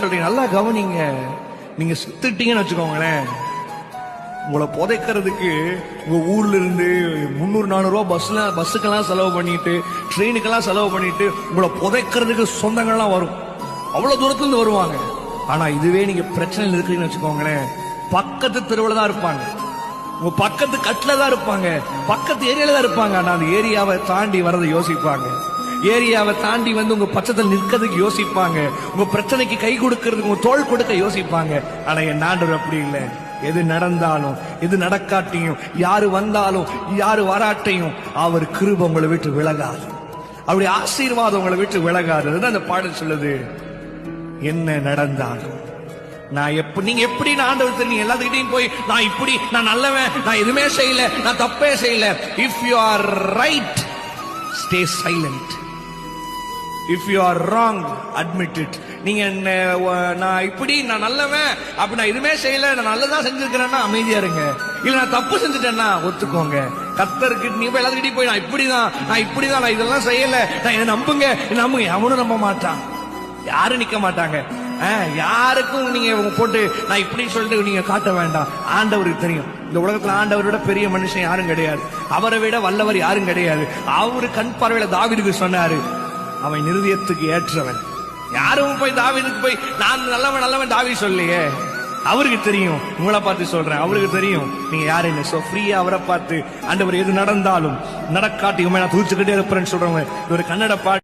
சொல்றீங்க, நல்லா கவனிங்க. நீங்க சுத்திட்டீங்கன்னு வச்சுக்கோங்களேன், உங்களை புதைக்கிறதுக்கு உங்க ஊர்ல இருந்து 300-400 ரூபாய் பஸ்ஸுக்கெல்லாம் செலவு பண்ணிட்டு, ட்ரெயினுக்கெல்லாம் செலவு பண்ணிட்டு உங்களை புதைக்கிறதுக்கு சொந்தங்கள்லாம் வரும். அவ்வளவு தூரத்துல இருந்து வருவாங்க. ஆனா இதுவே நீங்க பிரச்சனையில் இருக்கிறீங்கன்னு வச்சுக்கோங்களேன், பக்கத்து தெருவுல தான் இருப்பாங்க, உங்க பக்கத்து கட்டில தான் இருப்பாங்க, பக்கத்து ஏரியால தான் இருப்பாங்க. ஆனா அந்த ஏரியாவை தாண்டி வரதை யோசிப்பாங்க, ஏரியாவை தாண்டி வந்து உங்க பட்சத்தில் நிற்கிறதுக்கு யோசிப்பாங்க, உங்க பிரச்சனைக்கு கை கொடுக்கறதுக்கு உங்க தோள் கொடுக்க யோசிப்பாங்க. ஆனா என் ஆண்டவர் அப்படி இல்லை. எது நடந்தாலும் எது நடக்காட்டியும், யாரு வந்தாலும் யாரு வராட்டையும், அவர் கிருபை உங்களை விட்டு விலகாது, அவருடைய ஆசீர்வாதம் உங்களை விட்டு விலகாது. அதுதான் அந்த பாடல் சொல்லுது. என்ன நடந்தாலும் நீங்க எப்படி ஆண்டவர் தெரியும், எல்லாத்துக்கிட்டையும் போய் நான் இப்படி, நான் நல்லவன், நான் எதுவுமே செய்யல, நான் தப்பே செய்யல. If you are right, stay silent. If you are wrong, admit it. நீங்க நான் இப்படி, நான் நல்லவன், அப்படி நான் எதுவுமே செய்யல, நான் நல்லதான் செஞ்சிருக்கிறேன்னா அமைதியா இருங்க. இல்ல நான் தப்பு செஞ்சுட்டேன்னா ஒத்துக்கோங்க. கர்த்தருக்கு நீ எல்லாத்துக்கிட்டையும் போய் நான் இப்படிதான், நான் இதெல்லாம் செய்யல, நான் இதை நம்புங்க. எவனும் நம்ப மாட்டான், யாரும் நிக்க மாட்டாங்க. யாருக்கும் நீங்க போட்டு நான் இப்படி சொல்லிட்டு நீங்க காட்ட வேண்டாம். ஆண்டவருக்கு தெரியும். இந்த உலகத்துல ஆண்டவரோட பெரிய மனுஷன் யாரும் கிடையாது, அவரை விட வல்லவர் யாரும் கிடையாது. அவரு கண் பார்வையில தாவீதுக்கு சொன்னாரு, அவன் இருதயத்துக்கு ஏற்றவன். யாரும் போய் தாவீதுக்கு போய் நான் நல்லவன் தாவீது சொல்லையே. அவருக்கு தெரியும். உங்களை பார்த்து சொல்றேன், அவருக்கு தெரியும் நீங்க யாருன்னு. சோ ஃப்ரீயா அவரை பார்த்து, ஆண்டவர் எது நடந்தாலும் நடக்காட்டி நான் தூச்சுக்கிட்டே இருப்பேன்னு சொல்றவங்க. ஒரு கன்னட பாட்டு.